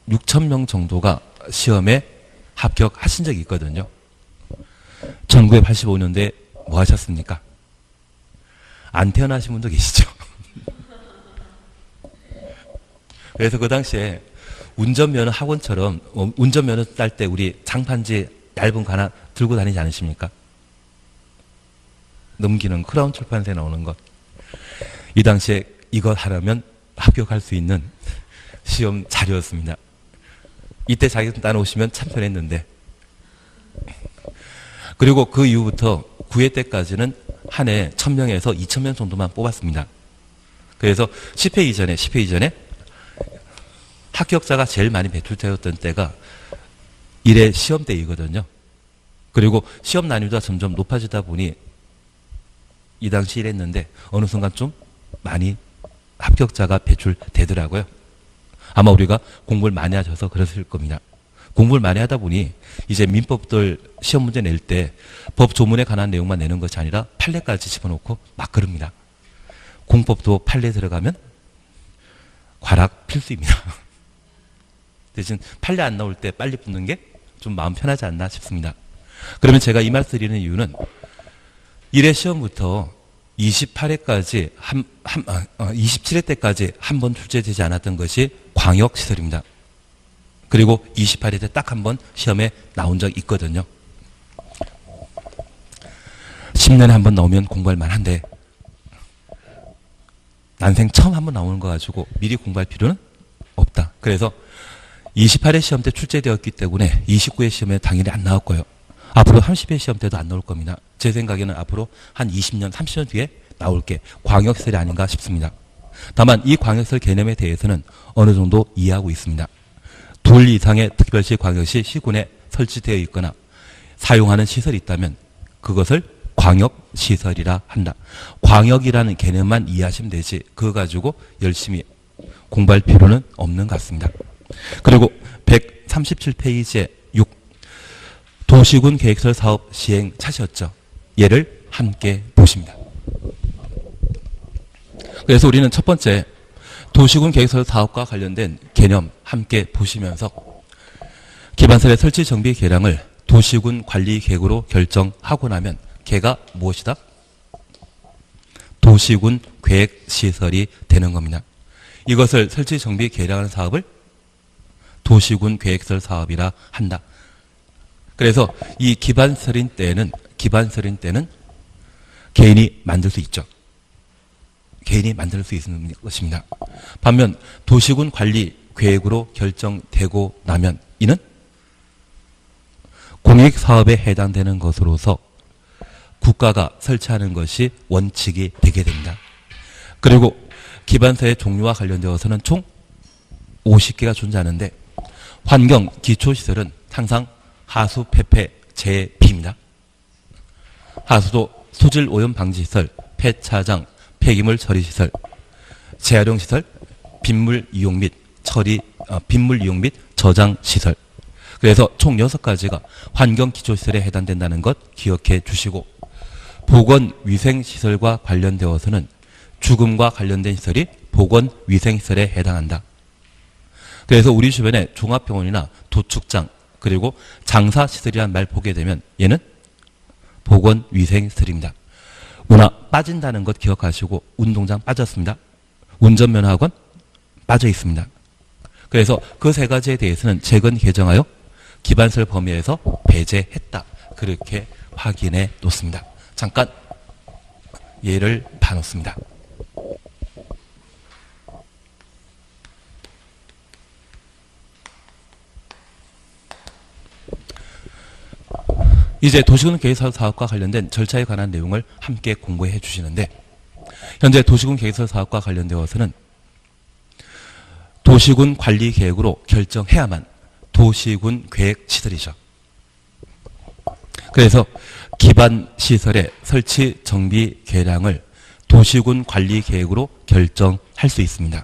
6천 명 정도가 시험에 합격하신 적이 있거든요. 1985년도에 뭐 하셨습니까? 안 태어나신 분도 계시죠? 그래서 그 당시에 운전면허 학원처럼 운전면허 딸 때 우리 장판지 얇은 거 하나 들고 다니지 않으십니까? 넘기는 크라운 출판사에 나오는 것. 이 당시에 이거 하려면 합격할 수 있는 시험 자료였습니다. 이때 자격증 따놓으시면 참 편했는데. 그리고 그 이후부터 9회 때까지는 한 해 1000명에서 2000명 정도만 뽑았습니다. 그래서 10회 이전에 합격자가 제일 많이 배출되었던 때가 1회 시험대이거든요. 그리고 시험 난이도가 점점 높아지다 보니 이 당시 이랬는데 어느 순간 좀 많이 합격자가 배출되더라고요. 아마 우리가 공부를 많이 하셔서 그랬을 겁니다. 공부를 많이 하다 보니 이제 민법들 시험 문제 낼 때 법 조문에 관한 내용만 내는 것이 아니라 판례까지 집어넣고 막 그럽니다. 공법도 판례 들어가면 과락 필수입니다. 대신 판례 안 나올 때 빨리 붙는 게 좀 마음 편하지 않나 싶습니다. 그러면 제가 이 말씀 드리는 이유는 1회 시험부터 28회까지 27회 때까지 한 번 출제되지 않았던 것이 광역시설입니다. 그리고 28회 때 딱 한 번 시험에 나온 적 있거든요. 10년에 한 번 나오면 공부할 만한데 난생 처음 한 번 나오는 거 가지고 미리 공부할 필요는 없다. 그래서 28회 시험 때 출제되었기 때문에 29회 시험에 당연히 안 나올 거예요. 앞으로 30회 시험 때도 안 나올 겁니다. 제 생각에는 앞으로 한 20년, 30년 뒤에 나올 게 광역시설이 아닌가 싶습니다. 다만 이 광역시설 개념에 대해서는 어느 정도 이해하고 있습니다. 둘 이상의 특별시, 광역시, 시군에 설치되어 있거나 사용하는 시설이 있다면 그것을 광역시설이라 한다. 광역이라는 개념만 이해하시면 되지 그거 가지고 열심히 공부할 필요는 없는 것 같습니다. 그리고 137페이지에 6 도시군 계획설 사업 시행 차시였죠. 얘를 함께 보십니다. 그래서 우리는 첫 번째 도시군 계획설 사업과 관련된 개념 함께 보시면서 기반설의 설치 정비 계량을 도시군 관리 계획으로 결정하고 나면 걔가 무엇이다? 도시군 계획시설이 되는 겁니다. 이것을 설치 정비 계량하는 사업을 도시군 계획설 사업이라 한다. 그래서 이 기반설인 때는 개인이 만들 수 있죠. 개인이 만들 수 있는 것입니다. 반면 도시군 관리 계획으로 결정되고 나면 이는 공익사업에 해당되는 것으로서 국가가 설치하는 것이 원칙이 되게 됩니다. 그리고 기반서의 종류와 관련되어서는 총 50개가 존재하는데 환경 기초시설은 항상 하수 폐폐 재비입니다. 하수도 소질 오염 방지시설, 폐차장, 폐기물 처리시설, 재활용시설, 빗물 이용 및 저장시설. 그래서 총 6가지가 환경 기초시설에 해당된다는 것 기억해 주시고 보건위생시설과 관련되어서는 죽음과 관련된 시설이 보건위생시설에 해당한다. 그래서 우리 주변에 종합병원이나 도축장 그리고 장사시설이라는 말 보게 되면 얘는 보건위생시설입니다. 문화 빠진다는 것 기억하시고 운동장 빠졌습니다. 운전면허학원 빠져 있습니다. 그래서 그 세 가지에 대해서는 최근 개정하여 기반설 범위에서 배제했다. 그렇게 확인해 놓습니다. 잠깐 예를 봐놓습니다. 이제 도시군 계획설 사업과 관련된 절차에 관한 내용을 함께 공부해 주시는데 현재 도시군 계획설 사업과 관련되어서는 도시군 관리 계획으로 결정해야만 도시군 계획 시설이죠. 그래서 기반 시설의 설치 정비 계량을 도시군 관리 계획으로 결정할 수 있습니다.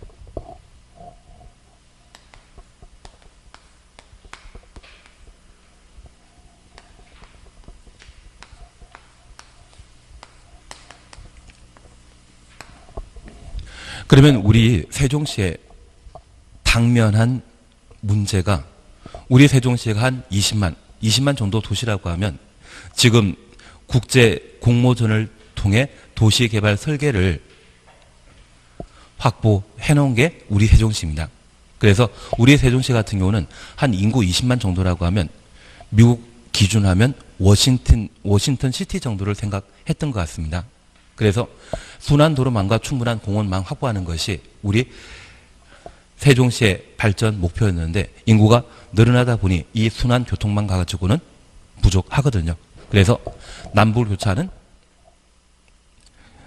그러면 우리 세종시에 당면한 문제가 우리 세종시가 한 20만 정도 도시라고 하면 지금 국제 공모전을 통해 도시개발 설계를 확보해 놓은 게 우리 세종시입니다. 그래서 우리 세종시 같은 경우는 한 인구 20만 정도라고 하면 미국 기준하면 워싱턴 시티 정도를 생각했던 것 같습니다. 그래서 순환 도로망과 충분한 공원망 확보하는 것이 우리 세종시의 발전 목표였는데 인구가 늘어나다 보니 이 순환 교통망 가지고는 부족하거든요. 그래서 남북을 교차하는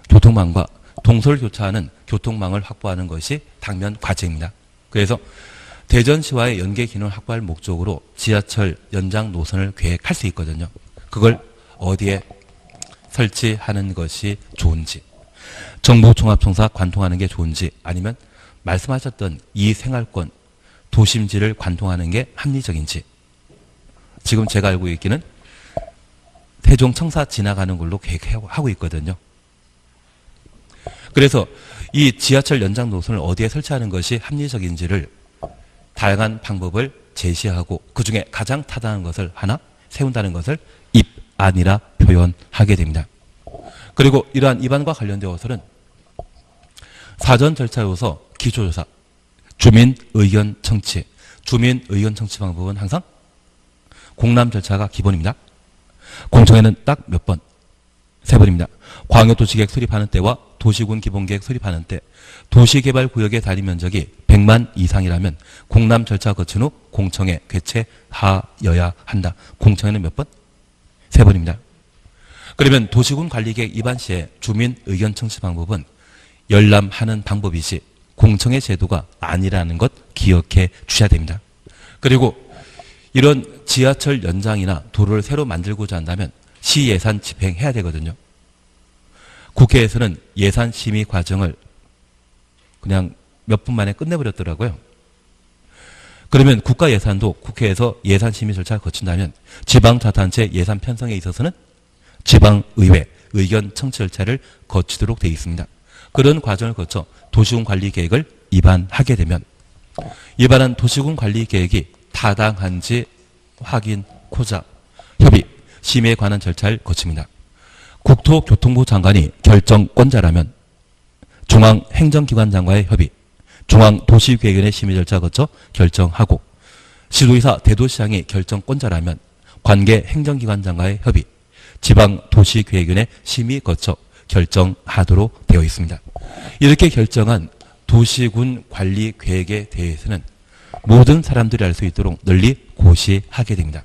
교통망과 동서를 교차하는 교통망을 확보하는 것이 당면 과제입니다. 그래서 대전시와의 연계 기능을 확보할 목적으로 지하철 연장 노선을 계획할 수 있거든요. 그걸 어디에 설치하는 것이 좋은지, 정부종합청사 관통하는 게 좋은지, 아니면 말씀하셨던 이 생활권, 도심지를 관통하는 게 합리적인지. 지금 제가 알고 있기는 세종청사 지나가는 걸로 계획하고 있거든요. 그래서 이 지하철 연장 노선을 어디에 설치하는 것이 합리적인지를 다양한 방법을 제시하고 그중에 가장 타당한 것을 하나 세운다는 것을 입안이라 표현하게 됩니다. 그리고 이러한 입안과 관련되어서는 사전 절차로서 기초조사, 주민 의견 청취, 주민 의견 청취 방법은 항상 공람 절차가 기본입니다. 공청회는 딱 몇 번? 3번입니다. 광역도시계획 수립하는 때와 도시군 기본계획 수립하는 때 도시개발구역의 단위 면적이 100만 이상이라면 공람 절차 거친 후 공청회 개최하여야 한다. 공청회는 몇 번? 3번입니다. 그러면 도시군 관리계획 입안 시에 주민 의견 청취 방법은 열람하는 방법이지 공청회 제도가 아니라는 것 기억해 주셔야 됩니다. 그리고 이런 지하철 연장이나 도로를 새로 만들고자 한다면 시 예산 집행해야 되거든요. 국회에서는 예산 심의 과정을 그냥 몇 분 만에 끝내버렸더라고요. 그러면 국가 예산도 국회에서 예산 심의 절차를 거친다면 지방자치단체 예산 편성에 있어서는 지방의회 의견 청취 절차를 거치도록 되어 있습니다. 그런 과정을 거쳐 도시군 관리 계획을 입안하게 되면 입안한 도시군 관리 계획이 타당한지 확인코자 협의, 심의에 관한 절차를 거칩니다. 국토교통부 장관이 결정권자라면 중앙행정기관장과의 협의, 중앙도시계획위원회 심의 절차 거쳐 결정하고 시도의사 대도시장이 결정권자라면 관계 행정기관장과의 협의, 지방도시계획위원회 심의 거쳐 결정하도록 되어 있습니다. 이렇게 결정한 도시군 관리 계획에 대해서는 모든 사람들이 알 수 있도록 널리 고시하게 됩니다.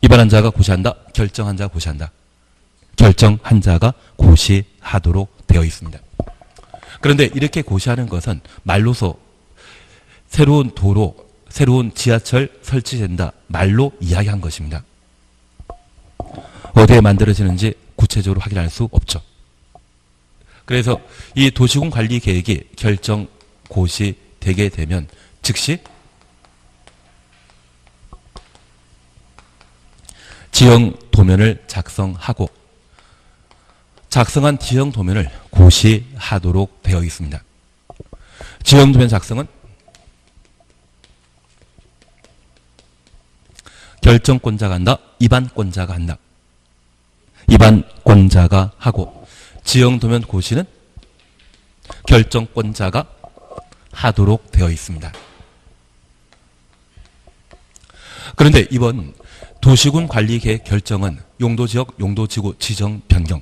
입안한 자가 고시한다, 결정한 자가 고시한다. 결정한 자가 고시하도록 되어 있습니다. 그런데 이렇게 고시하는 것은 말로서 새로운 도로, 새로운 지하철 설치된다 말로 이야기한 것입니다. 어디에 만들어지는지 구체적으로 확인할 수 없죠. 그래서 이 도시군 관리 계획이 결정 고시되게 되면 즉시 지형 도면을 작성하고 작성한 지형 도면을 고시하도록 되어 있습니다. 지형 도면 작성은 결정권자가 한다, 입안권자가 한다. 입안권자가 하고 지형 도면 고시는 결정권자가 하도록 되어 있습니다. 그런데 이번 도시군 관리계획 결정은 용도지역, 용도지구 지정 변경,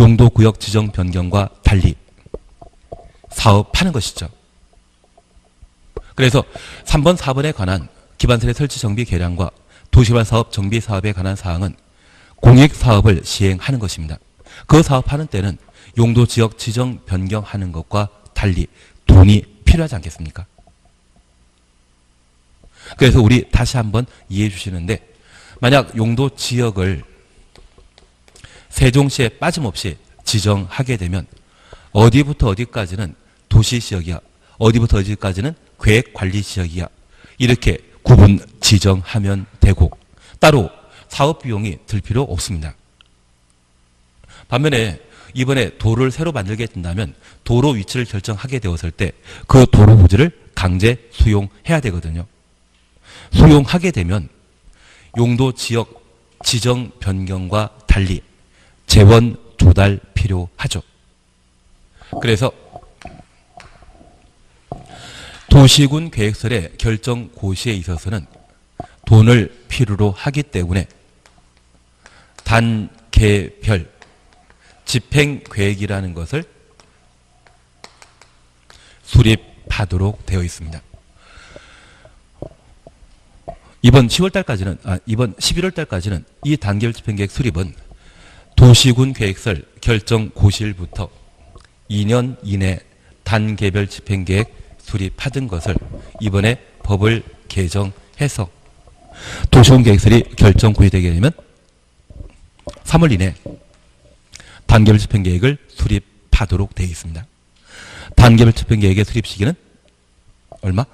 용도구역 지정 변경과 달리 사업하는 것이죠. 그래서 3번, 4번에 관한 기반세대 설치 정비 계량과 도시개발 사업 정비 사업에 관한 사항은 공익사업을 시행하는 것입니다. 그 사업하는 때는 용도지역 지정 변경하는 것과 달리 돈이 필요하지 않겠습니까? 그래서 우리 다시 한번 이해해 주시는데 만약 용도지역을 세종시에 빠짐없이 지정하게 되면 어디부터 어디까지는 도시지역이야, 어디부터 어디까지는 계획관리지역이야 이렇게 구분 지정하면 되고 따로 사업비용이 들 필요 없습니다. 반면에 이번에 도로를 새로 만들게 된다면 도로 위치를 결정하게 되었을 때 그 도로 부지를 강제 수용해야 되거든요. 수용하게 되면 용도 지역 지정 변경과 달리 재원 조달 필요하죠. 그래서 도시군 계획설의 결정 고시에 있어서는 돈을 필요로 하기 때문에 단계별 집행계획이라는 것을 수립하도록 되어 있습니다. 이번 10월달까지는, 이번 11월달까지는 이 단계별 집행계획 수립은 도시군 계획설 결정 고시일부터 2년 이내 단계별 집행계획 수립하던 것을 이번에 법을 개정해서 도시군계획설이 결정 고시되게 되면 3월 이내 단계별 집행계획을 수립하도록 되어 있습니다. 단계별 집행계획의 수립 시기는 얼마?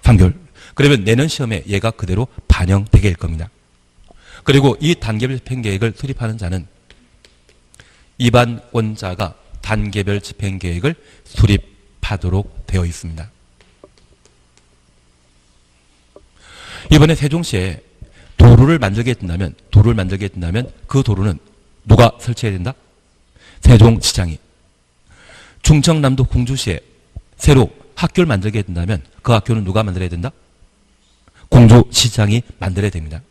3개월. 그러면 내년 시험에 얘가 그대로 반영되게 될 겁니다. 그리고 이 단계별 집행계획을 수립하는 자는 입안권자가 단계별 집행계획을 수립하도록 되어 있습니다. 이번에 세종시에 도로를 만들게 된다면 그 도로는 누가 설치해야 된다? 세종시장이. 충청남도 공주시에 새로 학교를 만들게 된다면 그 학교는 누가 만들어야 된다? 공주시장이 만들어야 됩니다.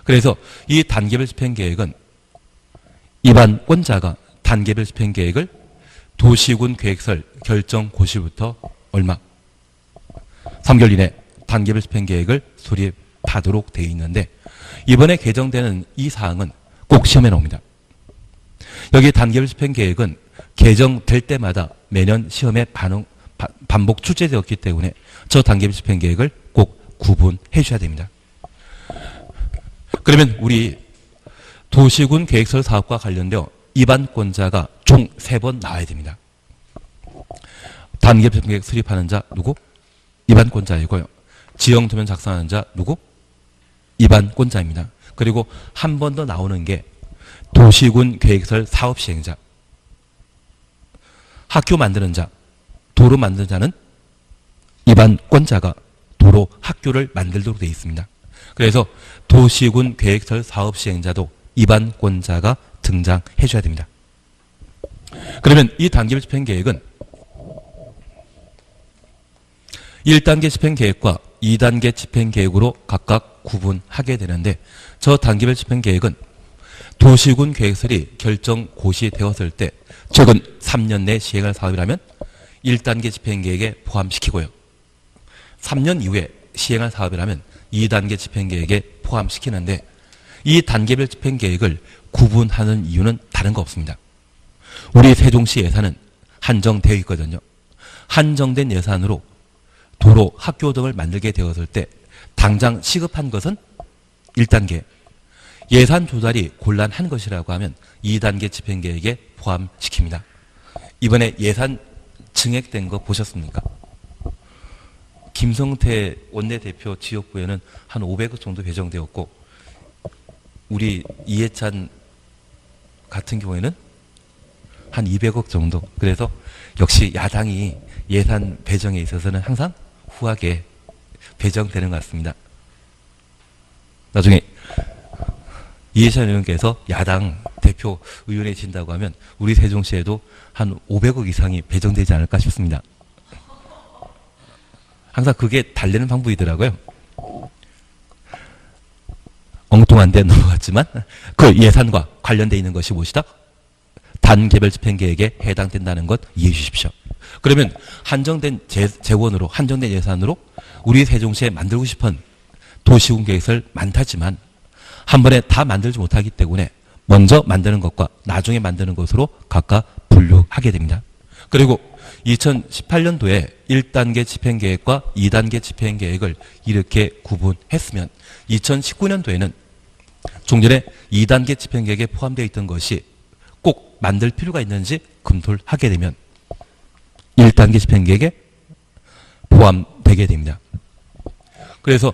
그래서 이 단계별 집행계획은 입안권자가 단계별 집행계획을 도시군 계획설 결정 고시부터 얼마? 3개월 이내 단계별 집행계획을 수립하도록 되어 있는데 이번에 개정되는 이 사항은 꼭 시험에 나옵니다. 여기 단계별 집행계획은 개정될 때마다 매년 시험에 반복 출제되었기 때문에 저 단계별 집행계획을 꼭 구분해 주셔야 됩니다. 그러면 우리 도시군 계획설 사업과 관련되어 입안권자가 총 3번 나와야 됩니다. 단계별 집행계획 수립하는 자 누구? 입안권자이고요. 지형도면 작성하는 자 누구? 입안권자입니다. 그리고 한 번 더 나오는 게 도시군 계획설 사업 시행자, 학교 만드는 자, 도로 만드는 자는 입안권자가 도로, 학교를 만들도록 되어 있습니다. 그래서 도시군 계획설 사업 시행자도 입안권자가 등장해 줘야 됩니다. 그러면 이 단계별 집행계획은 1단계 집행계획과 2단계 집행계획으로 각각 구분하게 되는데 저 단계별 집행계획은 도시군 계획설이 결정 고시되었을 때 최근 3년 내 시행할 사업이라면 1단계 집행계획에 포함시키고요. 3년 이후에 시행할 사업이라면 2단계 집행계획에 포함시키는데 이 단계별 집행계획을 구분하는 이유는 다른 거 없습니다. 우리 세종시 예산은 한정되어 있거든요. 한정된 예산으로 도로, 학교 등을 만들게 되었을 때 당장 시급한 것은 1단계, 예산 조달이 곤란한 것이라고 하면 2단계 집행계획에 포함시킵니다. 이번에 예산 증액된 거 보셨습니까? 김성태 원내대표 지역구에는 한 500억 정도 배정되었고 우리 이해찬 같은 경우에는 한 200억 정도. 그래서 역시 야당이 예산 배정에 있어서는 항상 후하게 배정되는 것 같습니다. 나중에 이해찬 의원께서 야당 대표 의원해진다고 하면 우리 세종시에도 한 500억 이상이 배정되지 않을까 싶습니다. 항상 그게 달래는 방법이더라고요. 엉뚱한 데 넘어갔지만 그 예산과 관련되어 있는 것이 무엇이다? 단계별 집행계획에 해당된다는 것 이해해 주십시오. 그러면 한정된 재원으로 한정된 예산으로 우리 세종시에 만들고 싶은 도시군 계획설 많다지만 한 번에 다 만들지 못하기 때문에 먼저 만드는 것과 나중에 만드는 것으로 각각 분류하게 됩니다. 그리고 2018년도에 1단계 집행계획과 2단계 집행계획을 이렇게 구분했으면 2019년도에는 종전에 2단계 집행계획에 포함되어 있던 것이 꼭 만들 필요가 있는지 검토를 하게 되면 1단계 집행계획에 포함되게 됩니다. 그래서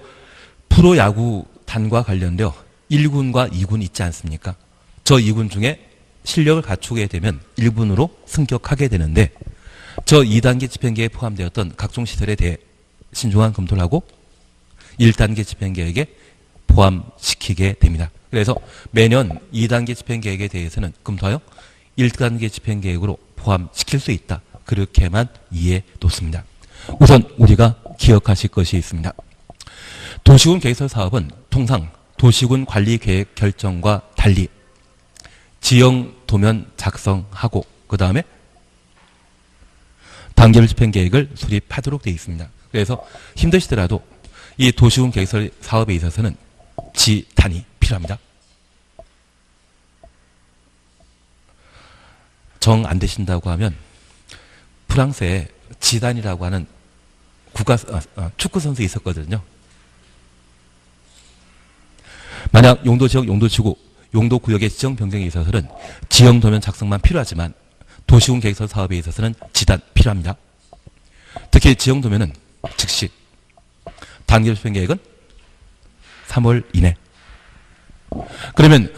프로야구단과 관련되어 1군과 2군 있지 않습니까? 저 2군 중에 실력을 갖추게 되면 1군으로 승격하게 되는데 저 2단계 집행계획에 포함되었던 각종 시설에 대해 신중한 검토를 하고 1단계 집행계획에 포함시키게 됩니다. 그래서 매년 2단계 집행계획에 대해서는 검토하여 1단계 집행계획으로 포함시킬 수 있다. 그렇게만 이해해 놓습니다. 우선 우리가 기억하실 것이 있습니다. 도시군 계획설 사업은 통상 도시군 관리계획 결정과 달리 지형 도면 작성하고 그 다음에 단계별 집행계획을 수립하도록 되어 있습니다. 그래서 힘드시더라도 이 도시군 계획설 사업에 있어서는 지단이 필요합니다. 정 안 되신다고 하면 프랑스에 지단이라고 하는 축구 선수 있었거든요. 만약 용도지역, 용도지구, 용도구역의 지정 변경에 있어서는 지형도면 작성만 필요하지만 도시군 계획서 사업에 있어서는 지단 필요합니다. 특히 지형도면은 즉시 단기 집행 계획은 3월 이내. 그러면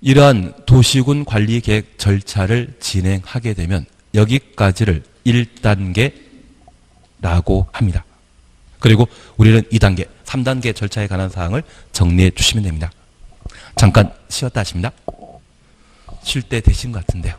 이러한 도시군 관리 계획 절차를 진행하게 되면 여기까지를 1단계라고 합니다. 그리고 우리는 2단계, 3단계 절차에 관한 사항을 정리해 주시면 됩니다. 잠깐 쉬었다 하십니다. 쉴 때 되신 것 같은데요.